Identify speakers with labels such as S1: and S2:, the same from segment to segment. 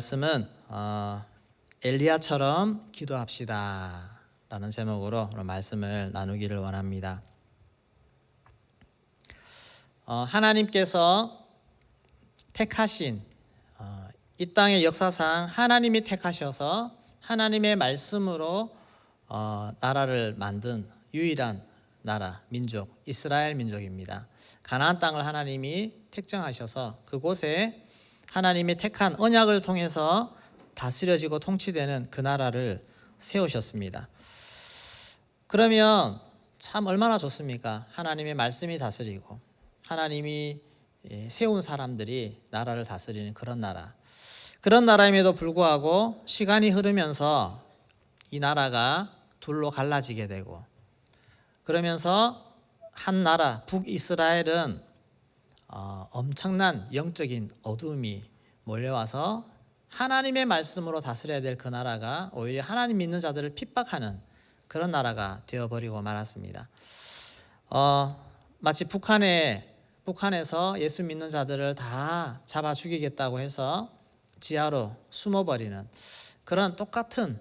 S1: 말씀은 엘리야처럼 기도합시다 라는 제목으로 오늘 말씀을 나누기를 원합니다. 하나님께서 택하신 이 땅의 역사상 하나님이 택하셔서 하나님의 말씀으로 나라를 만든 유일한 나라, 민족, 이스라엘 민족입니다. 가나안 땅을 하나님이 택정하셔서 그곳에 하나님이 택한 언약을 통해서 다스려지고 통치되는 그 나라를 세우셨습니다. 그러면 참 얼마나 좋습니까? 하나님의 말씀이 다스리고 하나님이 세운 사람들이 나라를 다스리는 그런 나라. 그런 나라임에도 불구하고 시간이 흐르면서 이 나라가 둘로 갈라지게 되고 그러면서 한 나라 북이스라엘은 엄청난 영적인 어둠이 몰려와서 하나님의 말씀으로 다스려야 될 그 나라가 오히려 하나님 믿는 자들을 핍박하는 그런 나라가 되어버리고 말았습니다. 마치 북한에서 예수 믿는 자들을 다 잡아 죽이겠다고 해서 지하로 숨어버리는 그런 똑같은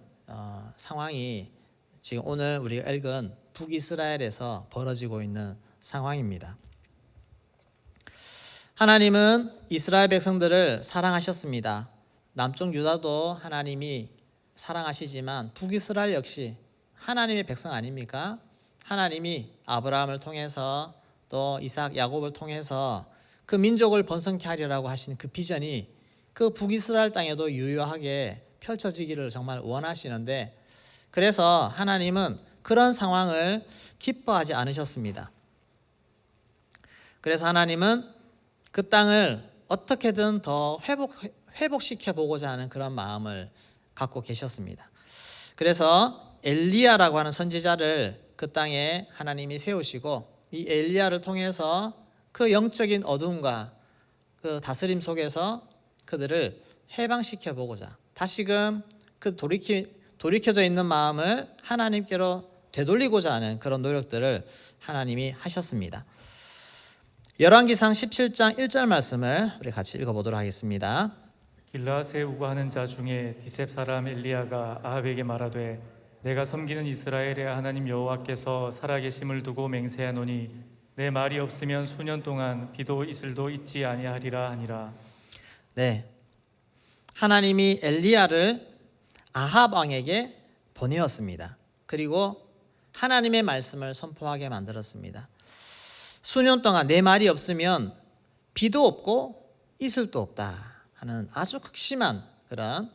S1: 상황이 지금 오늘 우리가 읽은 북이스라엘에서 벌어지고 있는 상황입니다. 하나님은 이스라엘 백성들을 사랑하셨습니다. 남쪽 유다도 하나님이 사랑하시지만 북이스라엘 역시 하나님의 백성 아닙니까? 하나님이 아브라함을 통해서 또 이삭, 야곱을 통해서 그 민족을 번성케 하리라고 하신 그 비전이 그 북이스라엘 땅에도 유효하게 펼쳐지기를 정말 원하시는데 그래서 하나님은 그런 상황을 기뻐하지 않으셨습니다. 그래서 하나님은 그 땅을 어떻게든 더 회복시켜 보고자 하는 그런 마음을 갖고 계셨습니다. 그래서 엘리야라고 하는 선지자를 그 땅에 하나님이 세우시고 이 엘리야를 통해서 그 영적인 어둠과 그 다스림 속에서 그들을 해방시켜 보고자 다시금 그 돌이켜져 있는 마음을 하나님께로 되돌리고자 하는 그런 노력들을 하나님이 하셨습니다. 열왕기상 17장 1절 말씀을 우리 같이 읽어보도록 하겠습니다.
S2: 길라앗에 우거하는 자 중에 디셉 사람 엘리야가 아합에게 말하되 내가 섬기는 이스라엘의 하나님 여호와께서 살아계심을 두고 맹세하노니 내 말이 없으면 수년 동안 비도 이슬도 있지 아니하리라 하니라.
S1: 네, 하나님이 엘리야를 아합 왕에게 보내었습니다. 그리고 하나님의 말씀을 선포하게 만들었습니다. 수년 동안 내 말이 없으면 비도 없고 이슬도 없다 하는 아주 극심한 그런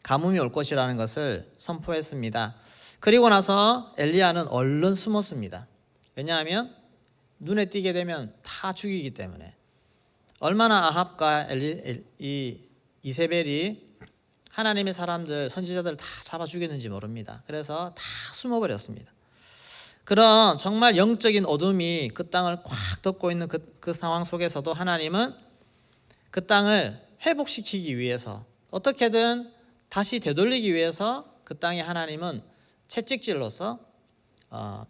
S1: 가뭄이 올 것이라는 것을 선포했습니다. 그리고 나서 엘리야는 얼른 숨었습니다. 왜냐하면 눈에 띄게 되면 다 죽이기 때문에. 얼마나 아합과 이세벨이 하나님의 사람들, 선지자들을 다 잡아 죽였는지 모릅니다. 그래서 다 숨어버렸습니다. 그런 정말 영적인 어둠이 그 땅을 꽉 덮고 있는 그 상황 속에서도 하나님은 그 땅을 회복시키기 위해서 어떻게든 다시 되돌리기 위해서 그 땅에 하나님은 채찍질로서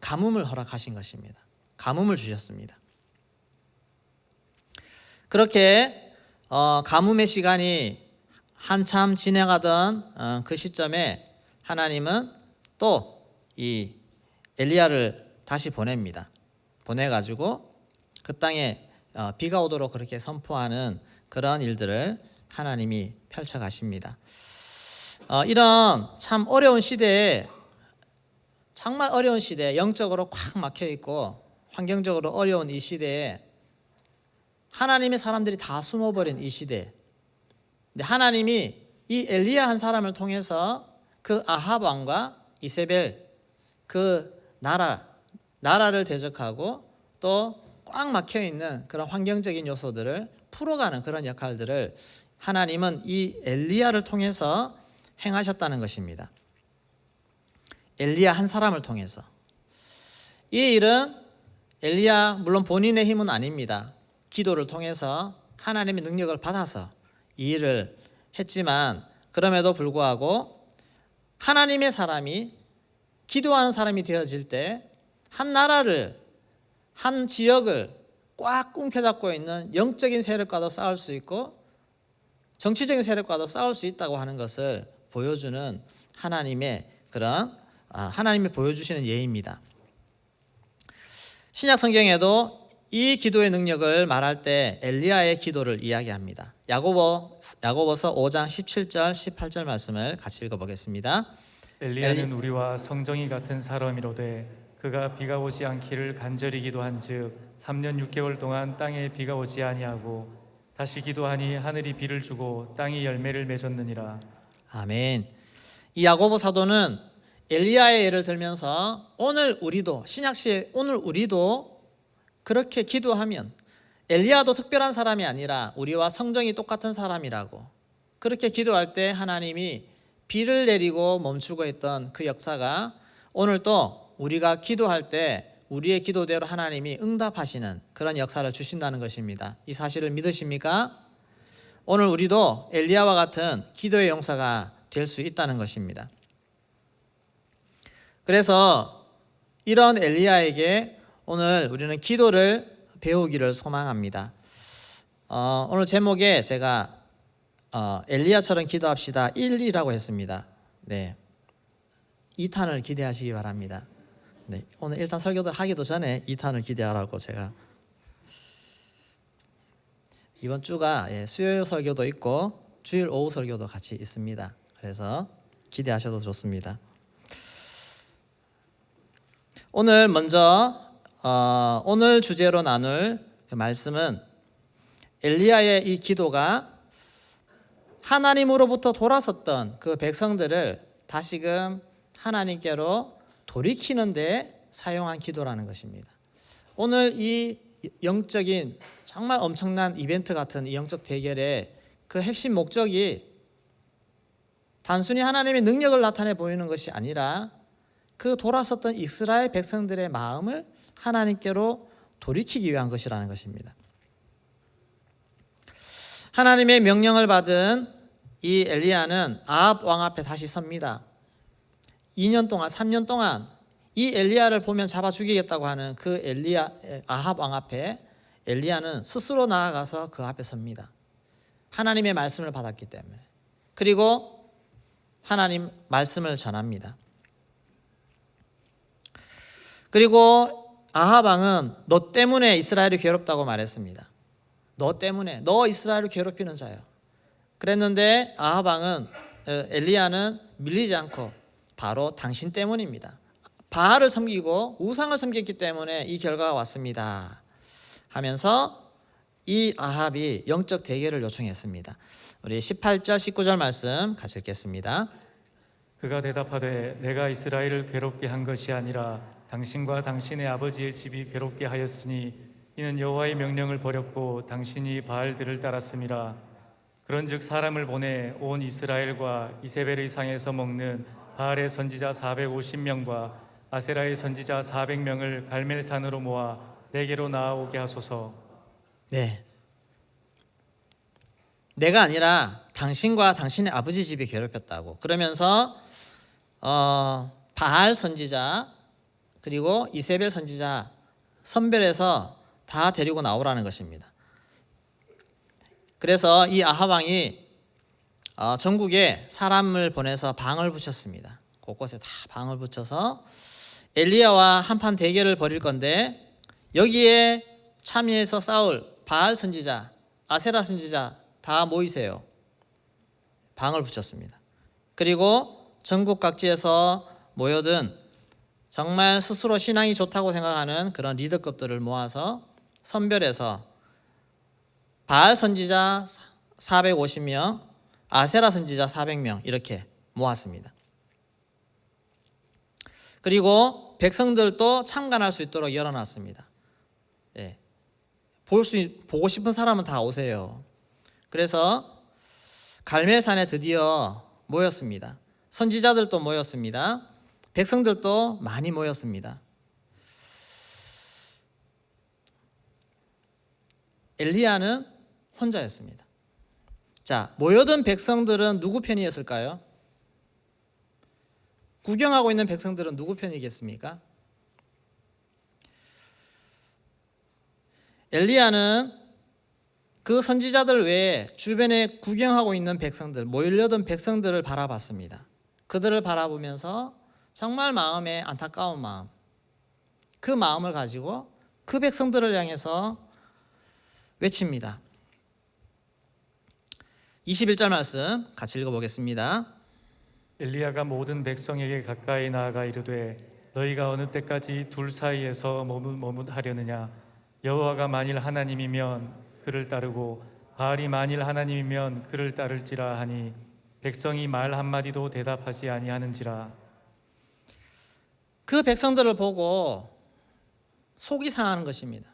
S1: 가뭄을 허락하신 것입니다. 가뭄을 주셨습니다. 그렇게 가뭄의 시간이 한참 지나가던 그 시점에 하나님은 또 이 엘리야를 다시 보냅니다. 보내가지고 그 땅에 비가 오도록 그렇게 선포하는 그런 일들을 하나님이 펼쳐가십니다. 이런 참 어려운 시대에 정말 어려운 시대에 영적으로 꽉 막혀있고 환경적으로 어려운 이 시대에 하나님의 사람들이 다 숨어버린 이 시대에 근데 하나님이 이 엘리야 한 사람을 통해서 그 아합 왕과 이세벨 그 나라를 대적하고 또 꽉 막혀있는 그런 환경적인 요소들을 풀어가는 그런 역할들을 하나님은 이 엘리야를 통해서 행하셨다는 것입니다. 엘리야 한 사람을 통해서. 이 일은 엘리야 물론 본인의 힘은 아닙니다. 기도를 통해서 하나님의 능력을 받아서 이 일을 했지만 그럼에도 불구하고 하나님의 사람이 기도하는 사람이 되어질 때 한 나라를 한 지역을 꽉 움켜잡고 있는 영적인 세력과도 싸울 수 있고 정치적인 세력과도 싸울 수 있다고 하는 것을 보여주는 하나님의 그런 하나님이 보여주시는 예입니다. 신약 성경에도 이 기도의 능력을 말할 때 엘리야의 기도를 이야기합니다. 야고보서 5장 17절 18절 말씀을 같이 읽어보겠습니다.
S2: 엘리야는 우리와 성정이 같은 사람이로되 그가 비가 오지 않기를 간절히 기도한즉 3년 6개월 동안 땅에 비가 오지 아니하고 다시 기도하니 하늘이 비를 주고 땅이 열매를 맺었느니라.
S1: 아멘. 이 야고보 사도는 엘리야의 예를 들면서 오늘 우리도 신약시에 오늘 우리도 그렇게 기도하면 엘리야도 특별한 사람이 아니라 우리와 성정이 똑같은 사람이라고 그렇게 기도할 때 하나님이 비를 내리고 멈추고 있던 그 역사가 오늘 또 우리가 기도할 때 우리의 기도대로 하나님이 응답하시는 그런 역사를 주신다는 것입니다. 이 사실을 믿으십니까? 오늘 우리도 엘리야와 같은 기도의 용사가 될 수 있다는 것입니다. 그래서 이런 엘리야에게 오늘 우리는 기도를 배우기를 소망합니다. 오늘 제목에 제가 엘리야처럼 기도합시다 1이라고 했습니다. 네, 2탄을 기대하시기 바랍니다. 네, 오늘 일단 설교도 하기도 전에 2탄을 기대하라고 제가 이번 주가 수요일 설교도 있고 주일 오후 설교도 같이 있습니다. 그래서 기대하셔도 좋습니다. 오늘 먼저 오늘 주제로 나눌 그 말씀은 엘리야의 이 기도가 하나님으로부터 돌아섰던 그 백성들을 다시금 하나님께로 돌이키는 데 사용한 기도라는 것입니다. 오늘 이 영적인 정말 엄청난 이벤트 같은 이 영적 대결의 그 핵심 목적이 단순히 하나님의 능력을 나타내 보이는 것이 아니라 그 돌아섰던 이스라엘 백성들의 마음을 하나님께로 돌이키기 위한 것이라는 것입니다. 하나님의 명령을 받은 이 엘리야는 아합 왕 앞에 다시 섭니다. 2년 동안 3년 동안 이 엘리야를 보면 잡아 죽이겠다고 하는 그 아합 왕 앞에 엘리야는 스스로 나아가서 그 앞에 섭니다. 하나님의 말씀을 받았기 때문에. 그리고 하나님 말씀을 전합니다. 그리고 아합 왕은 너 때문에 이스라엘이 괴롭다고 말했습니다. 너 때문에, 너 이스라엘을 괴롭히는 자요. 그랬는데 아합 왕은 엘리야는 밀리지 않고 바로 당신 때문입니다. 바알을 섬기고 우상을 섬겼기 때문에 이 결과가 왔습니다 하면서 이 아합이 영적 대결을 요청했습니다. 우리 18절 19절 말씀 같이 읽겠습니다.
S2: 그가 대답하되 내가 이스라엘을 괴롭게 한 것이 아니라 당신과 당신의 아버지의 집이 괴롭게 하였으니 이는 여호와의 명령을 버렸고 당신이 바알들을 따랐음이라. 그런즉 사람을 보내 온 이스라엘과 이세벨의 상에서 먹는 바알의 선지자 450명과 아세라의 선지자 400명을 갈멜산으로 모아 내게로 나아오게 하소서.
S1: 네, 내가 아니라 당신과 당신의 아버지 집이 괴롭혔다고. 그러면서 바알 선지자 그리고 이세벨 선지자 선별해서 다 데리고 나오라는 것입니다. 그래서 이 아합 왕이 전국에 사람을 보내서 방을 붙였습니다. 곳곳에 다 방을 붙여서 엘리야와 한판 대결을 벌일 건데 여기에 참여해서 싸울 바알 선지자, 아세라 선지자 다 모이세요. 방을 붙였습니다. 그리고 전국 각지에서 모여든 정말 스스로 신앙이 좋다고 생각하는 그런 리더급들을 모아서 선별해서 바알 선지자 450명, 아세라 선지자 400명 이렇게 모았습니다. 그리고 백성들도 참관할 수 있도록 열어놨습니다. 예. 보고 싶은 사람은 다 오세요. 그래서 갈멜산에 드디어 모였습니다. 선지자들도 모였습니다. 백성들도 많이 모였습니다. 엘리야는 혼자였습니다. 자, 모여든 백성들은 누구 편이었을까요? 구경하고 있는 백성들은 누구 편이겠습니까? 엘리야는 그 선지자들 외에 주변에 구경하고 있는 백성들, 모이려던 백성들을 바라봤습니다. 그들을 바라보면서 정말 마음에 안타까운 마음, 그 마음을 가지고 그 백성들을 향해서 외칩니다. 21절 말씀 같이 읽어보겠습니다.
S2: 엘리야가 모든 백성에게 가까이 나아가 이르되 너희가 어느 때까지 둘 사이에서 머뭇하려느냐. 여호와가 만일 하나님이면 그를 따르고 바알이 만일 하나님이면 그를 따를지라 하니 백성이 말 한마디도 대답하지 아니하는지라.
S1: 그 백성들을 보고 속이 상하는 것입니다.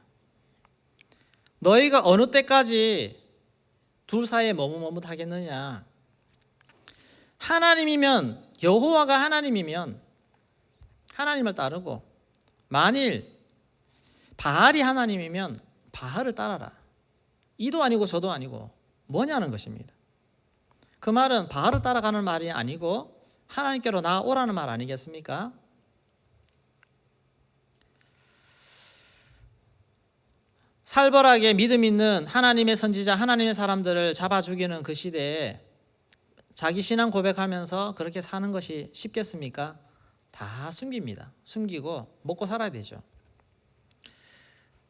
S1: 너희가 어느 때까지 둘 사이에 머뭇머뭇하겠느냐. 하나님이면, 여호와가 하나님이면 하나님을 따르고, 만일 바알이 하나님이면 바알을 따라라. 이도 아니고 저도 아니고 뭐냐는 것입니다. 그 말은 바알을 따라가는 말이 아니고 하나님께로 나아오라는 말 아니겠습니까? 살벌하게 믿음 있는 하나님의 선지자, 하나님의 사람들을 잡아 죽이는 그 시대에 자기 신앙 고백하면서 그렇게 사는 것이 쉽겠습니까? 다 숨깁니다. 숨기고 먹고 살아야 되죠.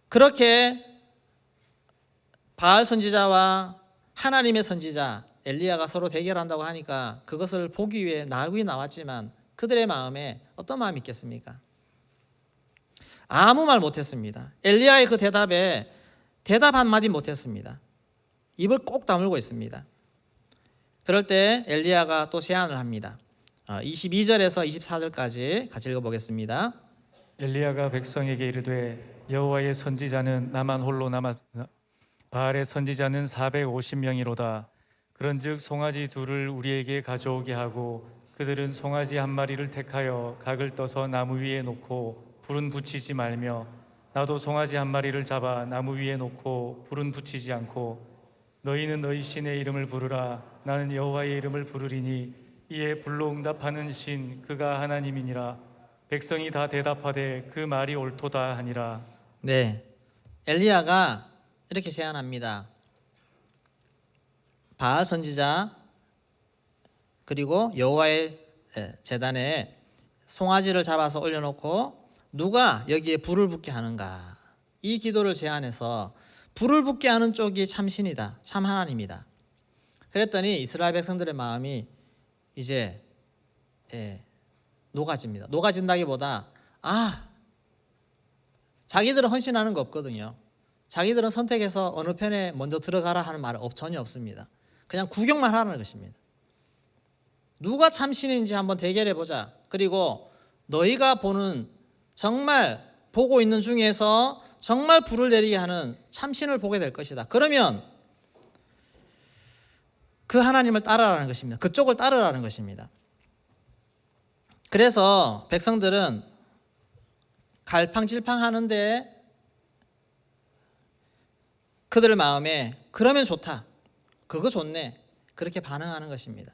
S1: 그렇게 바알 선지자와 하나님의 선지자 엘리야가 서로 대결한다고 하니까 그것을 보기 위해 나귀 나왔지만 그들의 마음에 어떤 마음이 있겠습니까? 아무 말 못했습니다. 엘리야의 그 대답에 대답 한마디 못했습니다. 입을 꼭 다물고 있습니다. 그럴 때 엘리야가 또 제안을 합니다. 22절에서 24절까지 같이 읽어보겠습니다.
S2: 엘리야가 백성에게 이르되 여호와의 선지자는 나만 홀로 남았 바알의 선지자는 450명이로다. 그런즉 송아지 둘을 우리에게 가져오게 하고 그들은 송아지 한 마리를 택하여 각을 떠서 나무 위에 놓고 불은 붙이지 말며 나도 송아지 한 마리를 잡아 나무 위에 놓고 불은 붙이지 않고 너희는 너희 신의 이름을 부르라. 나는 여호와의 이름을 부르리니 이에 불로 응답하는 신 그가 하나님이니라. 백성이 다 대답하되 그 말이 옳도다 하니라.
S1: 네, 엘리야가 이렇게 제안합니다. 바알 선지자 그리고 여호와의 제단에 송아지를 잡아서 올려놓고 누가 여기에 불을 붙게 하는가. 이 기도를 제안해서 불을 붙게 하는 쪽이 참신이다, 참 하나님이다. 그랬더니 이스라엘 백성들의 마음이 이제 녹아집니다. 녹아진다기보다 자기들은 헌신하는 거 없거든요. 자기들은 선택해서 어느 편에 먼저 들어가라 하는 말은 전혀 없습니다. 그냥 구경만 하라는 것입니다. 누가 참신인지 한번 대결해 보자. 그리고 너희가 보는 정말 보고 있는 중에서 정말 불을 내리게 하는 참신을 보게 될 것이다. 그러면 그 하나님을 따르라는 것입니다. 그쪽을 따르라는 것입니다. 그래서 백성들은 갈팡질팡 하는데 그들 마음에 그러면 좋다, 그거 좋네, 그렇게 반응하는 것입니다.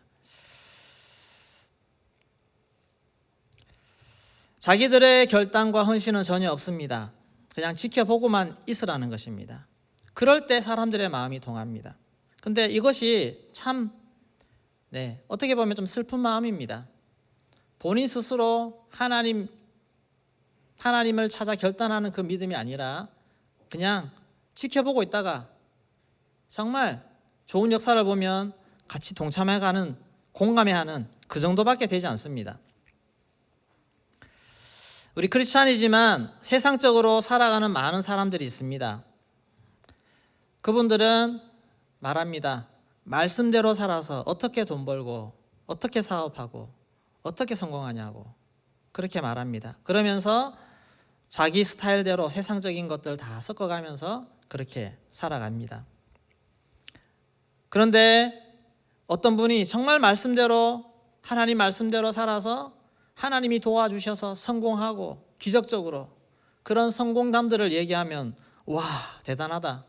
S1: 자기들의 결단과 헌신은 전혀 없습니다. 그냥 지켜보고만 있으라는 것입니다. 그럴 때 사람들의 마음이 동합니다. 근데 이것이 참 어떻게 보면 좀 슬픈 마음입니다. 본인 스스로 하나님을 찾아 결단하는 그 믿음이 아니라 그냥 지켜보고 있다가 정말 좋은 역사를 보면 같이 동참해가는, 공감해하는 그 정도밖에 되지 않습니다. 우리 크리스찬이지만 세상적으로 살아가는 많은 사람들이 있습니다. 그분들은 말합니다. 말씀대로 살아서 어떻게 돈 벌고 어떻게 사업하고 어떻게 성공하냐고 그렇게 말합니다. 그러면서 자기 스타일대로 세상적인 것들 다 섞어가면서 그렇게 살아갑니다. 그런데 어떤 분이 정말 말씀대로, 하나님 말씀대로 살아서 하나님이 도와주셔서 성공하고 기적적으로 그런 성공담들을 얘기하면 와, 대단하다,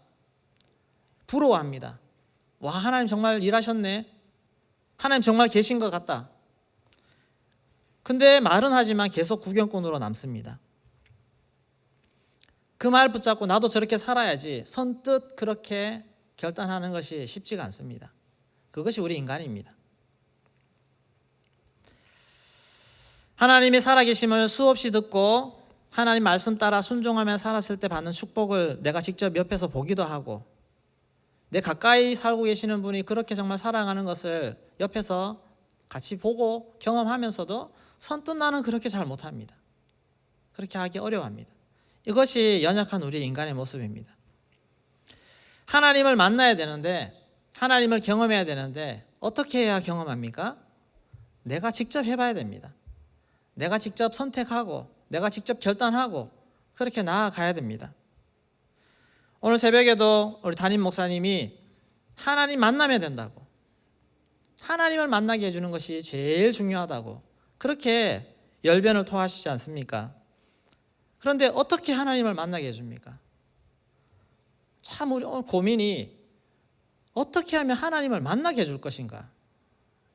S1: 부러워합니다. 와, 하나님 정말 일하셨네, 하나님 정말 계신 것 같다. 근데 말은 하지만 계속 구경꾼으로 남습니다. 그 말 붙잡고 나도 저렇게 살아야지 선뜻 그렇게 결단하는 것이 쉽지가 않습니다. 그것이 우리 인간입니다. 하나님의 살아계심을 수없이 듣고 하나님 말씀 따라 순종하며 살았을 때 받는 축복을 내가 직접 옆에서 보기도 하고, 내 가까이 살고 계시는 분이 그렇게 정말 사랑하는 것을 옆에서 같이 보고 경험하면서도 선뜻 나는 그렇게 잘 못합니다. 그렇게 하기 어려워합니다. 이것이 연약한 우리 인간의 모습입니다. 하나님을 만나야 되는데, 하나님을 경험해야 되는데 어떻게 해야 경험합니까? 내가 직접 해봐야 됩니다. 내가 직접 선택하고 내가 직접 결단하고 그렇게 나아가야 됩니다. 오늘 새벽에도 우리 담임 목사님이 하나님 만나면 된다고, 하나님을 만나게 해주는 것이 제일 중요하다고 그렇게 열변을 토하시지 않습니까? 그런데 어떻게 하나님을 만나게 해줍니까? 참 우리 오늘 고민이 어떻게 하면 하나님을 만나게 해줄 것인가?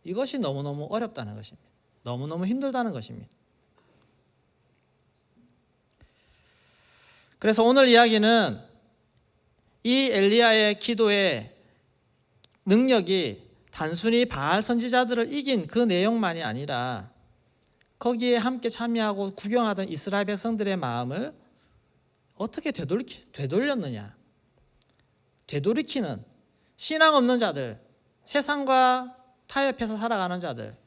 S1: 이것이 너무너무 어렵다는 것입니다. 너무너무 힘들다는 것입니다. 그래서 오늘 이야기는 이 엘리야의 기도의 능력이 단순히 바알 선지자들을 이긴 그 내용만이 아니라 거기에 함께 참여하고 구경하던 이스라엘 백성들의 마음을 어떻게 되돌렸느냐, 되돌이키는 신앙 없는 자들, 세상과 타협해서 살아가는 자들,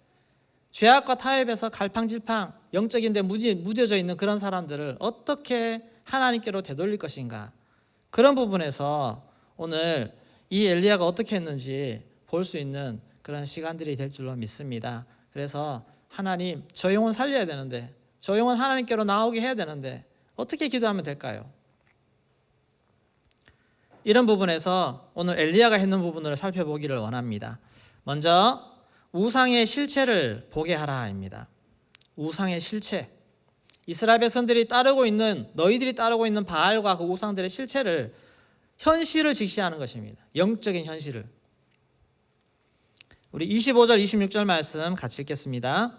S1: 죄악과 타협해서 갈팡질팡 영적인 데 무뎌져 있는 그런 사람들을 어떻게 하나님께로 되돌릴 것인가, 그런 부분에서 오늘 이 엘리야가 어떻게 했는지 볼 수 있는 그런 시간들이 될 줄로 믿습니다. 그래서 하나님, 저 영혼 살려야 되는데, 저 영혼 하나님께로 나오게 해야 되는데 어떻게 기도하면 될까요? 이런 부분에서 오늘 엘리야가 했는 부분을 살펴보기를 원합니다. 먼저 우상의 실체를 보게 하라입니다. 우상의 실체, 이스라엘 백성들이 따르고 있는, 너희들이 따르고 있는 바알과 그 우상들의 실체를, 현실을 직시하는 것입니다. 영적인 현실을. 우리 25절 26절 말씀 같이 읽겠습니다.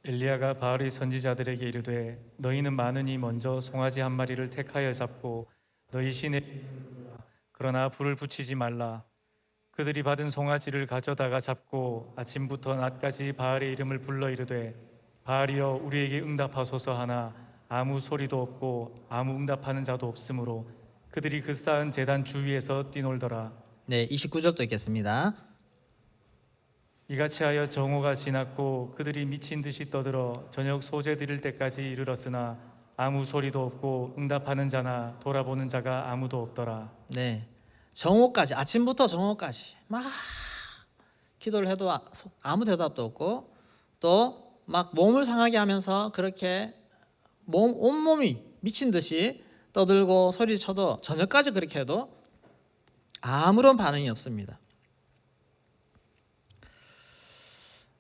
S2: 엘리야가 바알의 선지자들에게 이르되 너희는 많으니 먼저 송아지 한 마리를 택하여 잡고 너희 신의 그러나 불을 붙이지 말라. 그들이 받은 송아지를 가져다가 잡고 아침부터 낮까지 바알의 이름을 불러 이르되 바알이여 우리에게 응답하소서 하나 아무 소리도 없고 아무 응답하는 자도 없으므로 그들이 그 쌓은 제단 주위에서 뛰놀더라.
S1: 네, 29절도 읽겠습니다.
S2: 이같이 하여 정오가 지났고 그들이 미친 듯이 떠들어 저녁 소재 드릴 때까지 이르렀으나 아무 소리도 없고 응답하는 자나 돌아보는 자가 아무도 없더라.
S1: 네, 정오까지, 아침부터 정오까지 막 기도를 해도 아무 대답도 없고, 또 막 몸을 상하게 하면서 그렇게 온몸이 미친 듯이 떠들고 소리를 쳐도, 저녁까지 그렇게 해도 아무런 반응이 없습니다.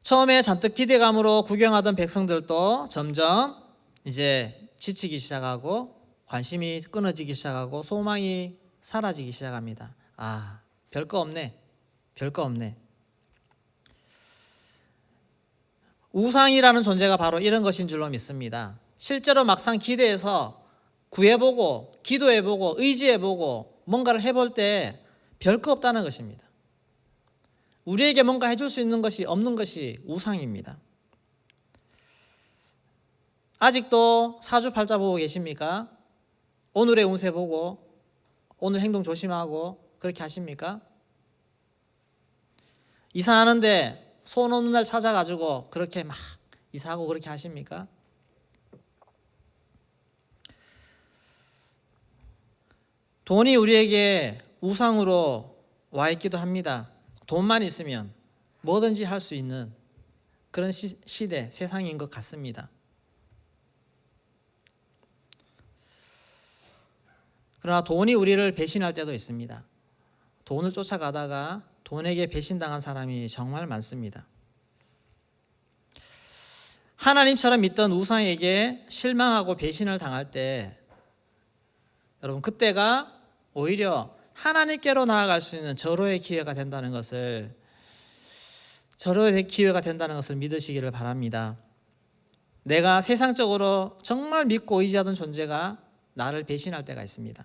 S1: 처음에 잔뜩 기대감으로 구경하던 백성들도 점점 이제 지치기 시작하고 관심이 끊어지기 시작하고 소망이 사라지기 시작합니다. 아, 별거 없네. 별거 없네. 우상이라는 존재가 바로 이런 것인 줄로 믿습니다. 실제로 막상 기대해서 구해보고 기도해보고 의지해보고 뭔가를 해볼 때 별거 없다는 것입니다. 우리에게 뭔가 해줄 수 있는 것이 없는 것이 우상입니다. 아직도 사주팔자 보고 계십니까? 오늘의 운세 보고 오늘 행동 조심하고 그렇게 하십니까? 이사하는데 손 없는 날 찾아가지고 그렇게 막 이사하고 그렇게 하십니까? 돈이 우리에게 우상으로 와 있기도 합니다. 돈만 있으면 뭐든지 할 수 있는 그런 시대, 세상인 것 같습니다. 그러나 돈이 우리를 배신할 때도 있습니다. 돈을 쫓아가다가 돈에게 배신당한 사람이 정말 많습니다. 하나님처럼 믿던 우상에게 실망하고 배신을 당할 때, 여러분, 그때가 오히려 하나님께로 나아갈 수 있는 절호의 기회가 된다는 것을 믿으시기를 바랍니다. 내가 세상적으로 정말 믿고 의지하던 존재가 나를 배신할 때가 있습니다.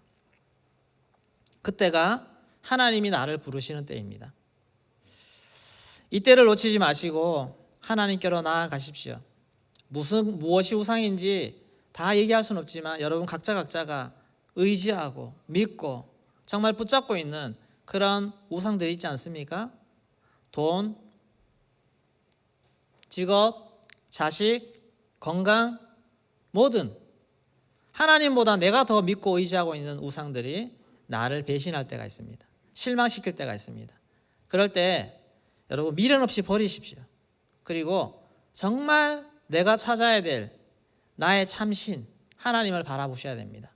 S1: 그때가 하나님이 나를 부르시는 때입니다. 이때를 놓치지 마시고 하나님께로 나아가십시오. 무엇이 우상인지 다 얘기할 수는 없지만 여러분 각자가 의지하고 믿고 정말 붙잡고 있는 그런 우상들이 있지 않습니까? 돈, 직업, 자식, 건강, 뭐든 하나님보다 내가 더 믿고 의지하고 있는 우상들이 나를 배신할 때가 있습니다. 실망시킬 때가 있습니다. 그럴 때 여러분 미련 없이 버리십시오. 그리고 정말 내가 찾아야 될 나의 참신 하나님을 바라보셔야 됩니다.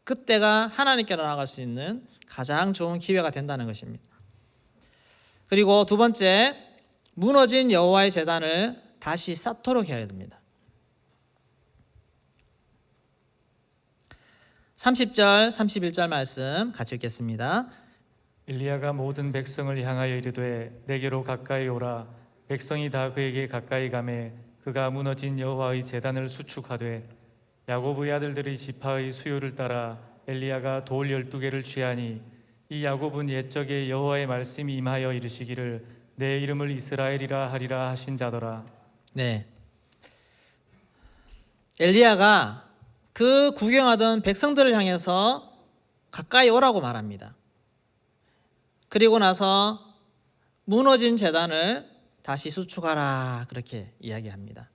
S1: 그때가 하나님께로 나아갈 수 있는 가장 좋은 기회가 된다는 것입니다. 그리고 두 번째, 무너진 여호와의 제단을 다시 쌓도록 해야 됩니다. 30절, 31절 말씀 같이 읽겠습니다.
S2: 엘리야가 모든 백성을 향하여 이르되 내게로 가까이 오라. 백성이 다 그에게 가까이 가매 그가 무너진 여호와의 제단을 수축하되 야곱의 아들들의 지파의 수요를 따라 엘리야가 돌 12개를 취하니 이 야곱은 옛적에 여호와의 말씀이 임하여 이르시기를 내 이름을 이스라엘이라 하리라 하신 자더라.
S1: 네, 엘리야가 그 구경하던 백성들을 향해서 가까이 오라고 말합니다. 그리고 나서 무너진 제단을 다시 수축하라 그렇게 이야기합니다.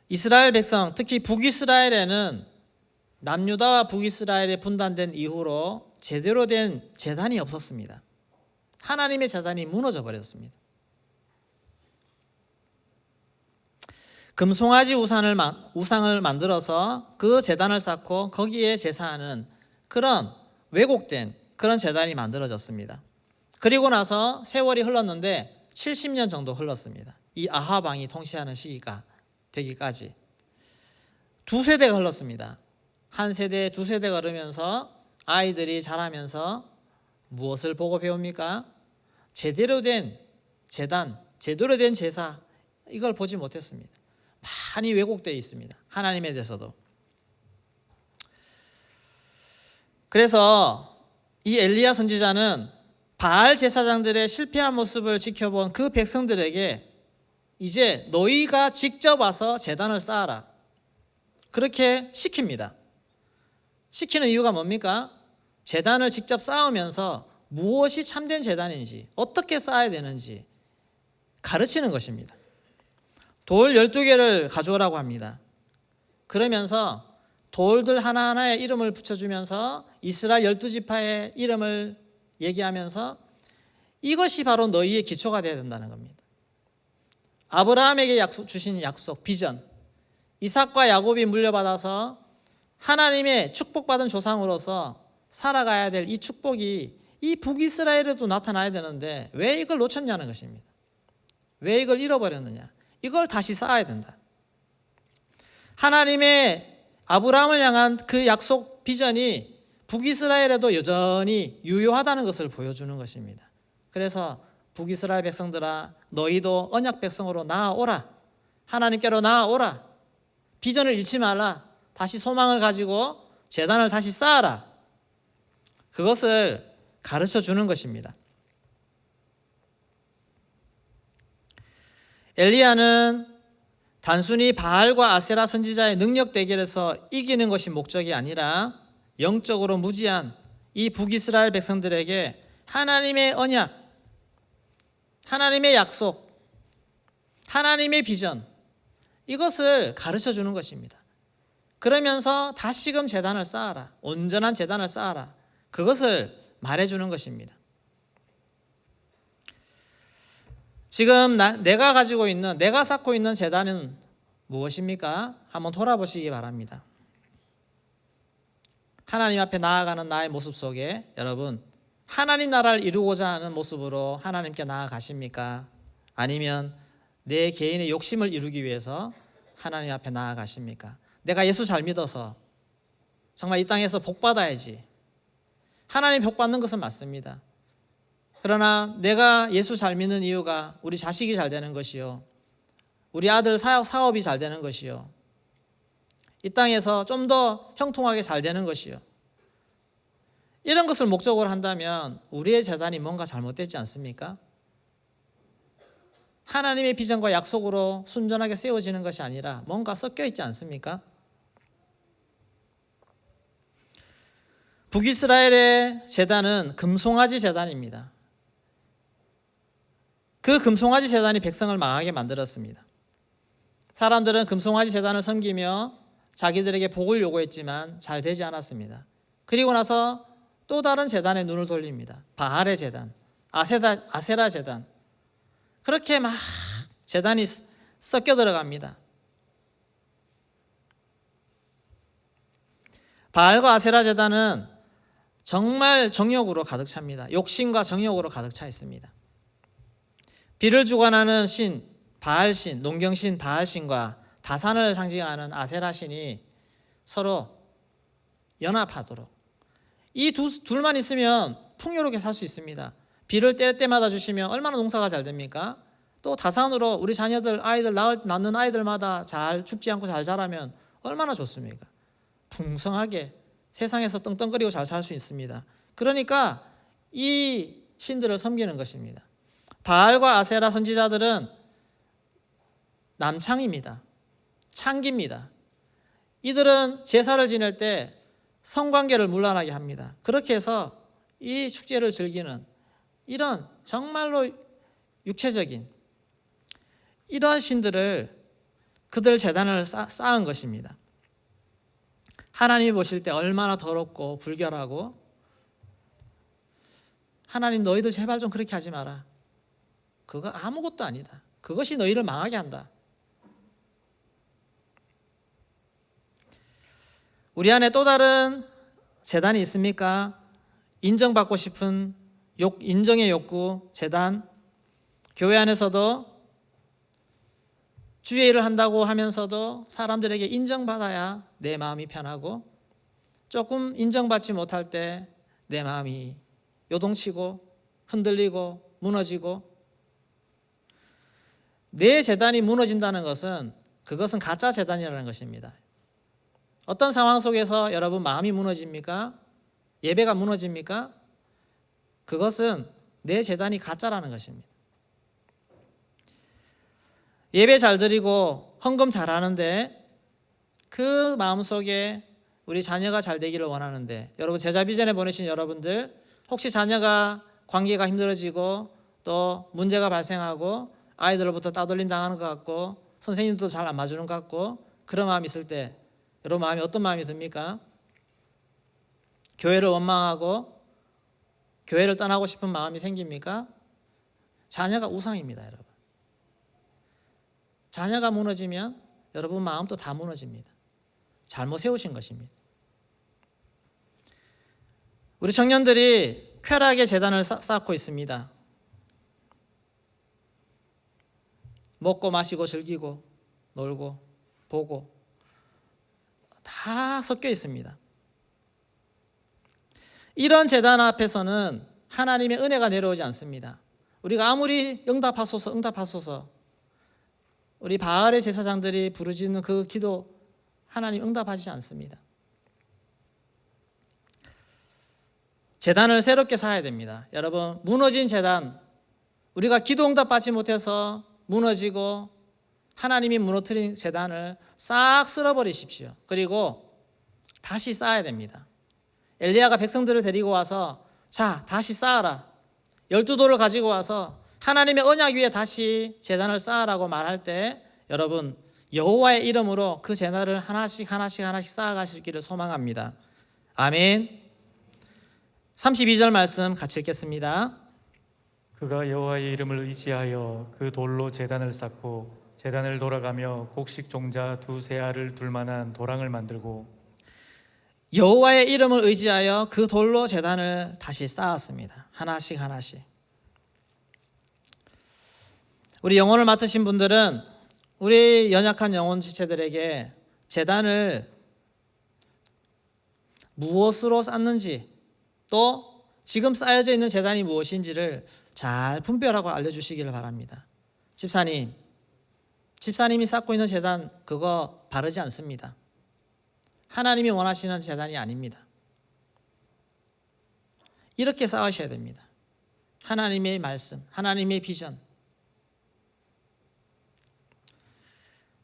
S1: 이스라엘 백성, 특히 북이스라엘에는 남유다와 북이스라엘이 분단된 이후로 제대로 된 제단이 없었습니다. 하나님의 제단이 무너져 버렸습니다. 금송아지 우상을 만들어서 그 제단을 쌓고 거기에 제사하는 그런 왜곡된 그런 제단이 만들어졌습니다. 그리고 나서 세월이 흘렀는데 70년 정도 흘렀습니다. 이 아합 왕이 통치하는 시기가 되기까지 두 세대가 흘렀습니다. 한 세대, 두 세대가 흐르면서 아이들이 자라면서 무엇을 보고 배웁니까? 제대로 된 제단, 제대로 된 제사, 이걸 보지 못했습니다. 많이 왜곡되어 있습니다. 하나님에 대해서도. 그래서 이 엘리야 선지자는 바알 제사장들의 실패한 모습을 지켜본 그 백성들에게 이제 너희가 직접 와서 제단을 쌓아라, 그렇게 시킵니다. 시키는 이유가 뭡니까? 제단을 직접 쌓으면서 무엇이 참된 제단인지, 어떻게 쌓아야 되는지 가르치는 것입니다. 돌 12개를 가져오라고 합니다. 그러면서 돌들 하나하나에 이름을 붙여주면서 이스라엘 12지파의 이름을 얘기하면서 이것이 바로 너희의 기초가 되어야 된다는 겁니다. 아브라함에게 주신 약속, 비전, 이삭과 야곱이 물려받아서 하나님의 축복받은 조상으로서 살아가야 될 이 축복이 이 북이스라엘에도 나타나야 되는데 왜 이걸 놓쳤냐는 것입니다. 왜 이걸 잃어버렸느냐? 이걸 다시 쌓아야 된다. 하나님의 아브라함을 향한 그 약속 비전이 북이스라엘에도 여전히 유효하다는 것을 보여주는 것입니다. 그래서 북이스라엘 백성들아, 너희도 언약 백성으로 나아오라. 하나님께로 나아오라. 비전을 잃지 말라. 다시 소망을 가지고 제단을 다시 쌓아라. 그것을 가르쳐 주는 것입니다. 엘리야는 단순히 바알과 아세라 선지자의 능력 대결에서 이기는 것이 목적이 아니라 영적으로 무지한 이 북이스라엘 백성들에게 하나님의 언약, 하나님의 약속, 하나님의 비전, 이것을 가르쳐 주는 것입니다. 그러면서 다시금 제단을 쌓아라. 온전한 제단을 쌓아라. 그것을 말해주는 것입니다. 지금 내가 가지고 있는, 내가 쌓고 있는 제단은 무엇입니까? 한번 돌아보시기 바랍니다. 하나님 앞에 나아가는 나의 모습 속에 여러분, 하나님 나라를 이루고자 하는 모습으로 하나님께 나아가십니까? 아니면 내 개인의 욕심을 이루기 위해서 하나님 앞에 나아가십니까? 내가 예수 잘 믿어서 정말 이 땅에서 복 받아야지. 하나님 복 받는 것은 맞습니다. 그러나 내가 예수 잘 믿는 이유가 우리 자식이 잘 되는 것이요, 우리 아들 사업이 잘 되는 것이요, 이 땅에서 좀 더 형통하게 잘 되는 것이요, 이런 것을 목적으로 한다면 우리의 제단이 뭔가 잘못되지 않습니까? 하나님의 비전과 약속으로 순전하게 세워지는 것이 아니라 뭔가 섞여 있지 않습니까? 북이스라엘의 제단은 금송아지 제단입니다. 그 금송아지 제단이 백성을 망하게 만들었습니다. 사람들은 금송아지 제단을 섬기며 자기들에게 복을 요구했지만 잘 되지 않았습니다. 그리고 나서 또 다른 제단에 눈을 돌립니다. 바알의 제단, 아세라 제단. 그렇게 막 제단이 섞여 들어갑니다. 바알과 아세라 제단은 정말 정욕으로 가득 찹니다. 욕심과 정욕으로 가득 차 있습니다. 비를 주관하는 신, 바알신, 농경신 바알신과 다산을 상징하는 아세라신이 서로 연합하도록, 이 둘만 있으면 풍요롭게 살 수 있습니다. 비를 때때마다 주시면 얼마나 농사가 잘 됩니까? 또 다산으로 우리 자녀들, 아이들 낳는 아이들마다 잘 죽지 않고 잘 자라면 얼마나 좋습니까? 풍성하게 세상에서 떵떵거리고 잘 살 수 있습니다. 그러니까 이 신들을 섬기는 것입니다. 바알과 아세라 선지자들은 남창입니다. 창기입니다. 이들은 제사를 지낼 때 성관계를 문란하게 합니다. 그렇게 해서 이 축제를 즐기는 이런 정말로 육체적인 이러한 신들을 그들 제단을 쌓은 것입니다. 하나님이 보실 때 얼마나 더럽고 불결하고, 하나님 너희들 제발 좀 그렇게 하지 마라. 그거 아무것도 아니다. 그것이 너희를 망하게 한다. 우리 안에 또 다른 제단이 있습니까? 인정받고 싶은 인정의 욕구, 제단. 교회 안에서도 주의 일을 한다고 하면서도 사람들에게 인정받아야 내 마음이 편하고, 조금 인정받지 못할 때 내 마음이 요동치고 흔들리고 무너지고, 내 제단이 무너진다는 것은 그것은 가짜 제단이라는 것입니다. 어떤 상황 속에서 여러분 마음이 무너집니까? 예배가 무너집니까? 그것은 내 제단이 가짜라는 것입니다. 예배 잘 드리고 헌금 잘 하는데 그 마음속에 우리 자녀가 잘 되기를 원하는데, 여러분 제자 비전에 보내신 여러분들, 혹시 자녀가 관계가 힘들어지고 또 문제가 발생하고 아이들로부터 따돌림 당하는 것 같고 선생님도 잘 안 맞추는 것 같고 그런 마음이 있을 때 여러분 마음이 어떤 마음이 듭니까? 교회를 원망하고 교회를 떠나고 싶은 마음이 생깁니까? 자녀가 우상입니다, 여러분. 자녀가 무너지면 여러분 마음도 다 무너집니다. 잘못 세우신 것입니다. 우리 청년들이 쾌락의 재단을 쌓고 있습니다. 먹고 마시고 즐기고 놀고 보고 다 섞여 있습니다. 이런 재단 앞에서는 하나님의 은혜가 내려오지 않습니다. 우리가 아무리 응답하소서 우리 바알의 제사장들이 부르짖는 그 기도, 하나님 응답하시지 않습니다. 제단을 새롭게 쌓아야 됩니다. 여러분, 무너진 제단, 우리가 기도 응답받지 못해서 무너지고 하나님이 무너뜨린 제단을 싹 쓸어버리십시오. 그리고 다시 쌓아야 됩니다. 엘리야가 백성들을 데리고 와서 자, 다시 쌓아라. 12돌을 가지고 와서 하나님의 언약 위에 다시 제단을 쌓으라고 말할 때, 여러분 여호와의 이름으로 그 제단을 하나씩 쌓아가시기를 소망합니다. 아멘. 32절 말씀 같이 읽겠습니다.
S2: 그가 여호와의 이름을 의지하여 그 돌로 제단을 쌓고 제단을 돌아가며 곡식 종자 두세 알을 둘 만한 도랑을 만들고,
S1: 여호와의 이름을 의지하여 그 돌로 제단을 다시 쌓았습니다. 하나씩. 우리 영혼을 맡으신 분들은 우리 연약한 영혼 지체들에게 제단을 무엇으로 쌓는지, 또 지금 쌓여져 있는 제단이 무엇인지를 잘 분별하고 알려주시기를 바랍니다. 집사님이 쌓고 있는 제단, 그거 바르지 않습니다. 하나님이 원하시는 제단이 아닙니다. 이렇게 싸우셔야 됩니다. 하나님의 말씀, 하나님의 비전.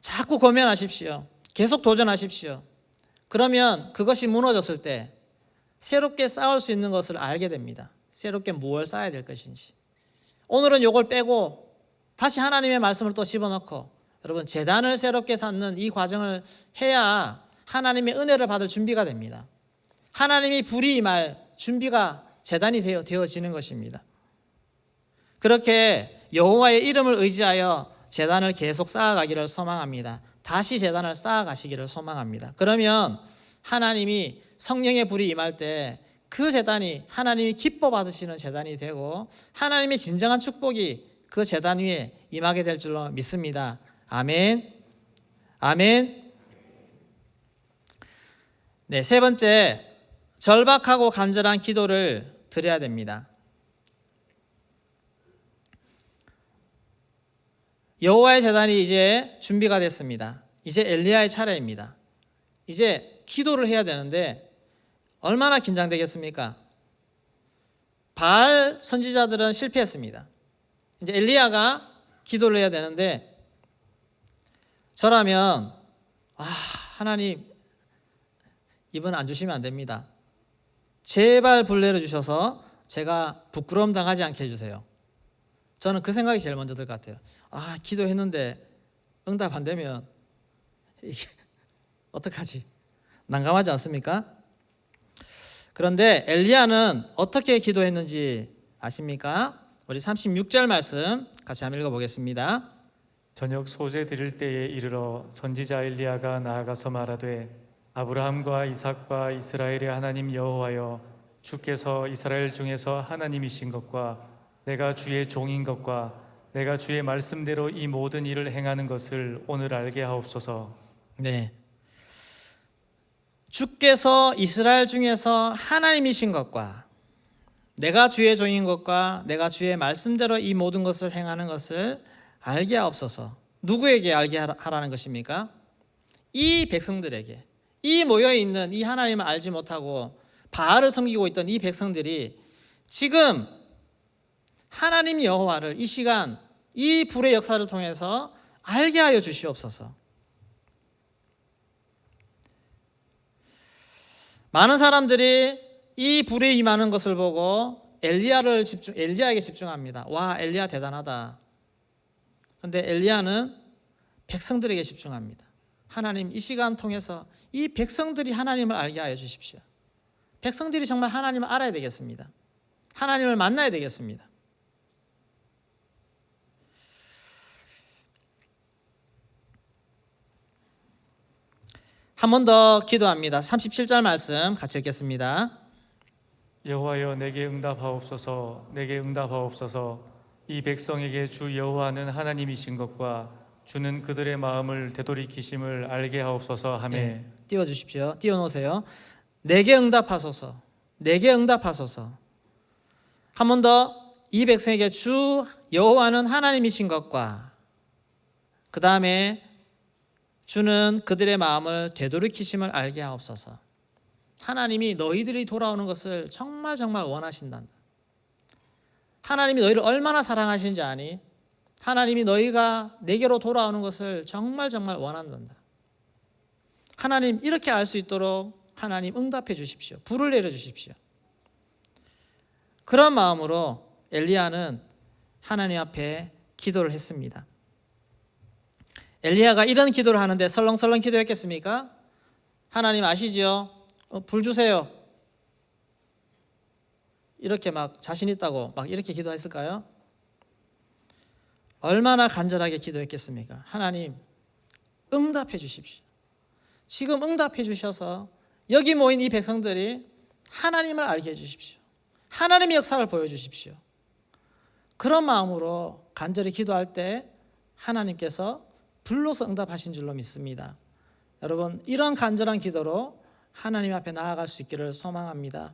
S1: 자꾸 고민하십시오. 계속 도전하십시오. 그러면 그것이 무너졌을 때 새롭게 싸울 수 있는 것을 알게 됩니다. 새롭게 무엇을 쌓아야 될 것인지. 오늘은 이걸 빼고 다시 하나님의 말씀을 또 집어넣고 여러분 제단을 새롭게 쌓는 이 과정을 해야 하나님의 은혜를 받을 준비가 됩니다. 하나님이 불이 임할 준비가 제단이 되어지는 것입니다. 그렇게 여호와의 이름을 의지하여 제단을 계속 쌓아가기를 소망합니다. 다시 제단을 쌓아가시기를 소망합니다. 그러면 하나님이 성령의 불이 임할 때 그 제단이 하나님이 기뻐 받으시는 제단이 되고 하나님의 진정한 축복이 그 제단 위에 임하게 될 줄로 믿습니다. 아멘. 아멘. 네, 세 번째, 절박하고 간절한 기도를 드려야 됩니다. 여호와의 제단이 이제 준비가 됐습니다. 이제 엘리야의 차례입니다. 이제 기도를 해야 되는데 얼마나 긴장되겠습니까? 바알 선지자들은 실패했습니다. 이제 엘리야가 기도를 해야 되는데 저라면 하나님 이번 안 주시면 안 됩니다. 제발 불 내려주셔서 제가 부끄러움 당하지 않게 해주세요. 저는 그 생각이 제일 먼저 들 것 같아요. 기도했는데 응답 안 되면 이게 어떡하지? 난감하지 않습니까? 그런데 엘리야는 어떻게 기도했는지 아십니까? 우리 36절 말씀 같이 한번 읽어보겠습니다.
S2: 저녁 소재 드릴 때에 이르러 선지자 엘리야가 나아가서 말하되 아브라함과 이삭과 이스라엘의 하나님 여호와여 주께서 이스라엘 중에서 하나님이신 것과 내가 주의 종인 것과 내가 주의 말씀대로 이 모든 일을 행하는 것을 오늘 알게 하옵소서.
S1: 네. 주께서 이스라엘 중에서 하나님이신 것과 내가 주의 종인 것과 내가 주의 말씀대로 이 모든 것을 행하는 것을 알게 하옵소서. 누구에게 알게 하라는 것입니까? 이 백성들에게. 이 모여있는 이 하나님을 알지 못하고 바알을 섬기고 있던 이 백성들이 지금 하나님 여호와를 이 시간 이 불의 역사를 통해서 알게 하여 주시옵소서. 많은 사람들이 이 불에 임하는 것을 보고 엘리야에게 집중합니다. 와, 엘리야 대단하다. 그런데 엘리야는 백성들에게 집중합니다. 하나님 이 시간 통해서 이 백성들이 하나님을 알게 하여 주십시오. 백성들이 정말 하나님을 알아야 되겠습니다. 하나님을 만나야 되겠습니다. 한 번 더 기도합니다. 37절 말씀 같이 읽겠습니다.
S2: 여호와여 내게 응답하옵소서. 내게 응답하옵소서. 이 백성에게 주 여호와는 하나님이신 것과 주는 그들의 마음을 되돌이키심을 알게 하옵소서 하며.
S1: 네, 띄워주십시오. 띄워놓으세요. 내게 응답하소서. 내게 응답하소서. 한 번 더 이 백성에게 주 여호와는 하나님이신 것과 그 다음에 주는 그들의 마음을 되돌이키심을 알게 하옵소서. 하나님이 너희들이 돌아오는 것을 정말 원하신단다. 하나님이 너희를 얼마나 사랑하시는지 아니? 하나님이 너희가 내게로 돌아오는 것을 정말 원한단다. 하나님 이렇게 알 수 있도록 하나님 응답해 주십시오. 불을 내려 주십시오. 그런 마음으로 엘리야는 하나님 앞에 기도를 했습니다. 엘리야가 이런 기도를 하는데 설렁설렁 기도했겠습니까? 하나님 아시지요? 불 주세요. 이렇게 막 자신 있다고 막 이렇게 기도했을까요? 얼마나 간절하게 기도했겠습니까? 하나님 응답해 주십시오. 지금 응답해 주셔서 여기 모인 이 백성들이 하나님을 알게 해 주십시오. 하나님의 역사를 보여주십시오. 그런 마음으로 간절히 기도할 때 하나님께서 불로서 응답하신 줄로 믿습니다. 여러분 이런 간절한 기도로 하나님 앞에 나아갈 수 있기를 소망합니다.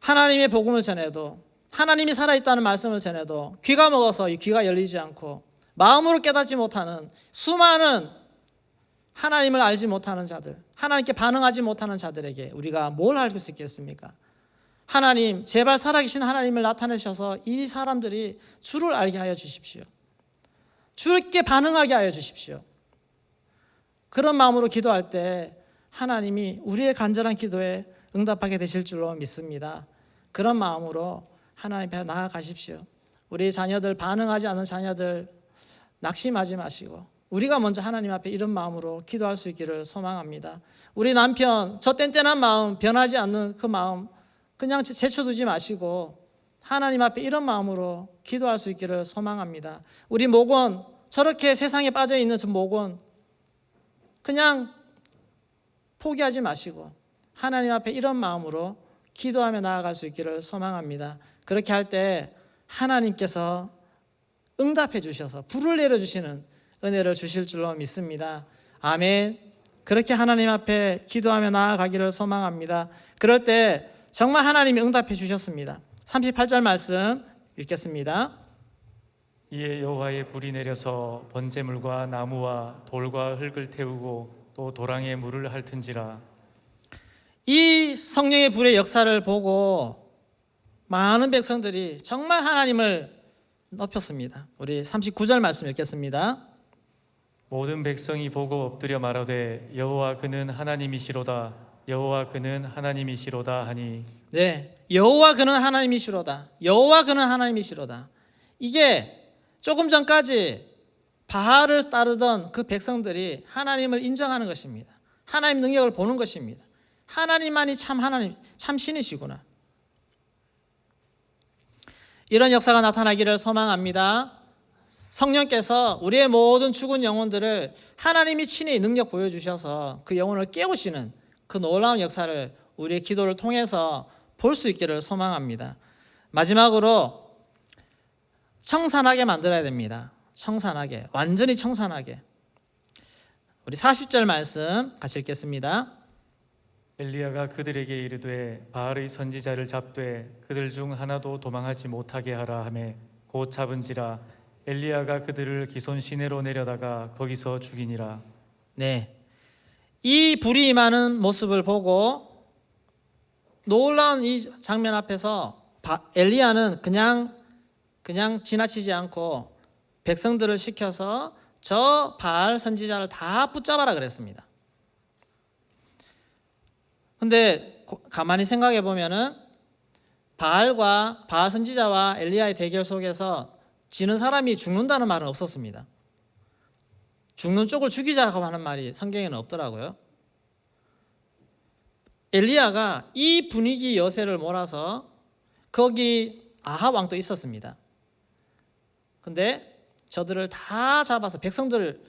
S1: 하나님의 복음을 전해도 하나님이 살아있다는 말씀을 전해도 귀가 먹어서 이 귀가 열리지 않고 마음으로 깨닫지 못하는 수많은 하나님을 알지 못하는 자들, 하나님께 반응하지 못하는 자들에게 우리가 뭘 할 수 있겠습니까? 하나님, 제발 살아계신 하나님을 나타내셔서 이 사람들이 주를 알게 하여 주십시오. 주께 반응하게 하여 주십시오. 그런 마음으로 기도할 때 하나님이 우리의 간절한 기도에 응답하게 되실 줄로 믿습니다. 그런 마음으로 하나님 앞에 나아가십시오. 우리 자녀들, 반응하지 않는 자녀들 낙심하지 마시고 우리가 먼저 하나님 앞에 이런 마음으로 기도할 수 있기를 소망합니다. 우리 남편, 저 뗀뗀한 마음, 변하지 않는 그 마음 그냥 제쳐두지 마시고 하나님 앞에 이런 마음으로 기도할 수 있기를 소망합니다. 우리 목원, 저렇게 세상에 빠져있는 저 목원 그냥 포기하지 마시고 하나님 앞에 이런 마음으로 기도하며 나아갈 수 있기를 소망합니다. 그렇게 할 때 하나님께서 응답해 주셔서 불을 내려주시는 은혜를 주실 줄로 믿습니다. 아멘. 그렇게 하나님 앞에 기도하며 나아가기를 소망합니다. 그럴 때 정말 하나님이 응답해 주셨습니다. 38절 말씀 읽겠습니다.
S2: 이에 여호와의 불이 내려서 번제물과 나무와 돌과 흙을 태우고 또 도랑에 물을 핥은지라.
S1: 이 성령의 불의 역사를 보고 많은 백성들이 정말 하나님을 높였습니다. 우리 39절 말씀 읽겠습니다.
S2: 모든 백성이 보고 엎드려 말하되 여호와 그는 하나님이시로다. 여호와 그는 하나님이시로다 하니.
S1: 네, 여호와 그는 하나님이시로다. 여호와 그는 하나님이시로다. 이게 조금 전까지 바알을 따르던 그 백성들이 하나님을 인정하는 것입니다. 하나님 능력을 보는 것입니다. 하나님만이 참 하나님, 참 신이시구나. 이런 역사가 나타나기를 소망합니다. 성령께서 우리의 모든 죽은 영혼들을 하나님이 친히 능력 보여주셔서 그 영혼을 깨우시는 그 놀라운 역사를 우리의 기도를 통해서 볼 수 있기를 소망합니다. 마지막으로 청산하게 만들어야 됩니다. 청산하게, 완전히 청산하게. 우리 40절 말씀 같이 읽겠습니다.
S2: 엘리야가 그들에게 이르되 바알의 선지자를 잡되 그들 중 하나도 도망하지 못하게 하라 하매 곧 잡은지라. 엘리야가 그들을 기손 시내로 내려다가 거기서 죽이니라. 네,
S1: 이 불이 임하는 모습을 보고 놀라운 이 장면 앞에서 엘리야는 그냥 지나치지 않고 백성들을 시켜서 저 바알 선지자를 다 붙잡아라 그랬습니다. 근데 가만히 생각해 보면은 바알 선지자와 엘리야의 대결 속에서 지는 사람이 죽는다는 말은 없었습니다. 죽는 쪽을 죽이자고 하는 말이 성경에는 없더라고요. 엘리야가 이 분위기 여세를 몰아서 거기 아합 왕도 있었습니다. 근데 저들을 다 잡아서 백성들을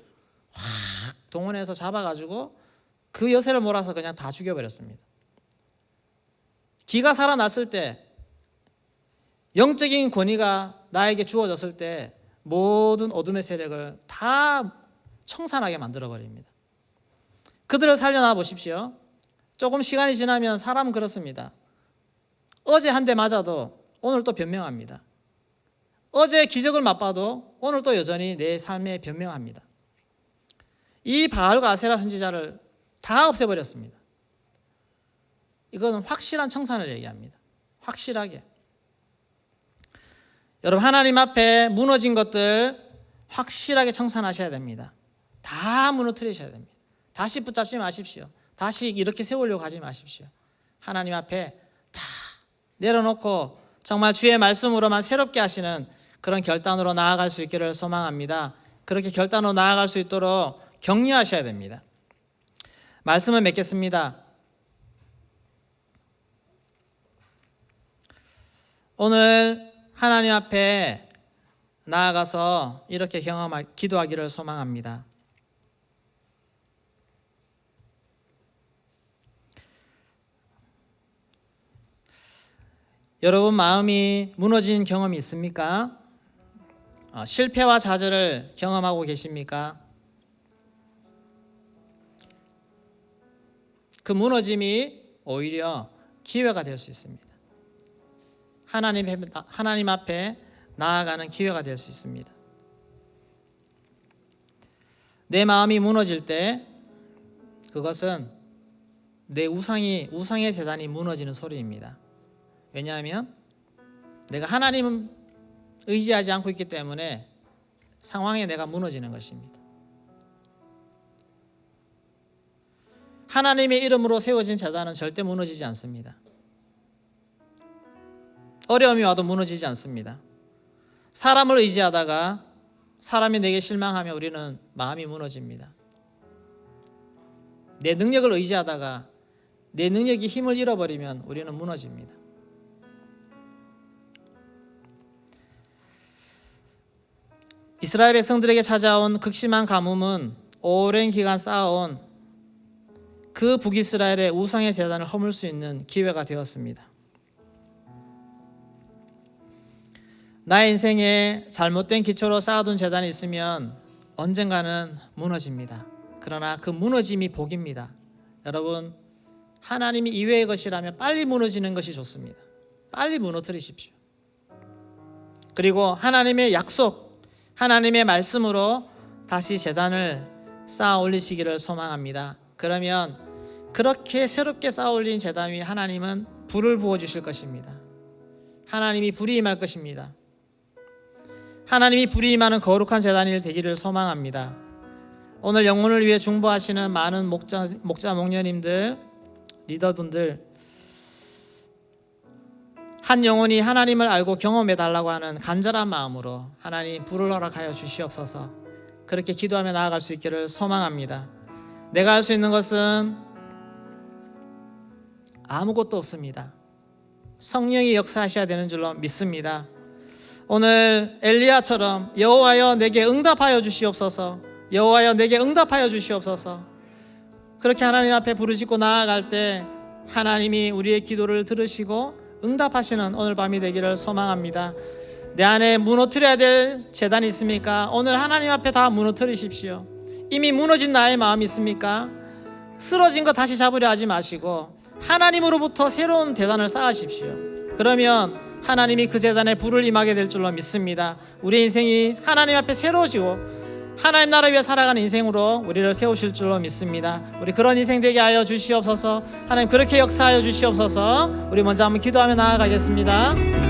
S1: 확 동원해서 잡아가지고 그 여세를 몰아서 그냥 다 죽여버렸습니다. 기가 살아났을 때, 영적인 권위가 나에게 주어졌을 때 모든 어둠의 세력을 다 청산하게 만들어버립니다. 그들을 살려나 보십시오. 조금 시간이 지나면 사람은 그렇습니다. 어제 한 대 맞아도 오늘 또 변명합니다. 어제 기적을 맛봐도 오늘 또 여전히 내 삶에 변명합니다. 이 바알과 아세라 선지자를 다 없애버렸습니다. 이거는 확실한 청산을 얘기합니다. 확실하게. 여러분, 하나님 앞에 무너진 것들 확실하게 청산하셔야 됩니다. 다 무너뜨리셔야 됩니다. 다시 붙잡지 마십시오. 다시 이렇게 세우려고 하지 마십시오. 하나님 앞에 다 내려놓고 정말 주의 말씀으로만 새롭게 하시는 그런 결단으로 나아갈 수 있기를 소망합니다. 그렇게 결단으로 나아갈 수 있도록 격려하셔야 됩니다. 말씀을 맺겠습니다. 오늘 하나님 앞에 나아가서 이렇게 기도하기를 소망합니다. 여러분 마음이 무너진 경험이 있습니까? 실패와 좌절을 경험하고 계십니까? 그 무너짐이 오히려 기회가 될 수 있습니다. 하나님 앞에 나아가는 기회가 될 수 있습니다. 내 마음이 무너질 때 그것은 내 우상의 재단이 무너지는 소리입니다. 왜냐하면 내가 하나님을 의지하지 않고 있기 때문에 상황에 내가 무너지는 것입니다. 하나님의 이름으로 세워진 제단은 절대 무너지지 않습니다. 어려움이 와도 무너지지 않습니다. 사람을 의지하다가 사람이 내게 실망하면 우리는 마음이 무너집니다. 내 능력을 의지하다가 내 능력이 힘을 잃어버리면 우리는 무너집니다. 이스라엘 백성들에게 찾아온 극심한 가뭄은 오랜 기간 쌓아온 그 북이스라엘의 우상의 제단을 허물 수 있는 기회가 되었습니다. 나의 인생에 잘못된 기초로 쌓아둔 제단이 있으면 언젠가는 무너집니다. 그러나 그 무너짐이 복입니다. 여러분, 하나님이 이외의 것이라면 빨리 무너지는 것이 좋습니다. 빨리 무너뜨리십시오. 그리고 하나님의 약속, 하나님의 말씀으로 다시 제단을 쌓아 올리시기를 소망합니다. 그러면 그렇게 새롭게 쌓아 올린 제단 위에 하나님은 불을 부어주실 것입니다. 하나님이 불이 임할 것입니다. 하나님이 불이 임하는 거룩한 제단이 되기를 소망합니다. 오늘 영혼을 위해 중보하시는 많은 목자 목녀님들, 리더분들, 한 영혼이 하나님을 알고 경험해 달라고 하는 간절한 마음으로 하나님 불을 허락하여 주시옵소서. 그렇게 기도하며 나아갈 수 있기를 소망합니다. 내가 할 수 있는 것은 아무것도 없습니다. 성령이 역사하셔야 되는 줄로 믿습니다. 오늘 엘리야처럼 여호와여 내게 응답하여 주시옵소서, 여호와여 내게 응답하여 주시옵소서. 그렇게 하나님 앞에 부르짖고 나아갈 때 하나님이 우리의 기도를 들으시고 응답하시는 오늘 밤이 되기를 소망합니다. 내 안에 무너뜨려야 될 제단이 있습니까? 오늘 하나님 앞에 다 무너뜨리십시오. 이미 무너진 나의 마음이 있습니까? 쓰러진 거 다시 잡으려 하지 마시고 하나님으로부터 새로운 제단을 쌓으십시오. 그러면 하나님이 그 제단에 불을 임하게 될 줄로 믿습니다. 우리 인생이 하나님 앞에 새로워지고 하나님 나라 위해 살아가는 인생으로 우리를 세우실 줄로 믿습니다. 우리 그런 인생 되게 하여 주시옵소서. 하나님 그렇게 역사하여 주시옵소서. 우리 먼저 한번 기도하며 나아가겠습니다.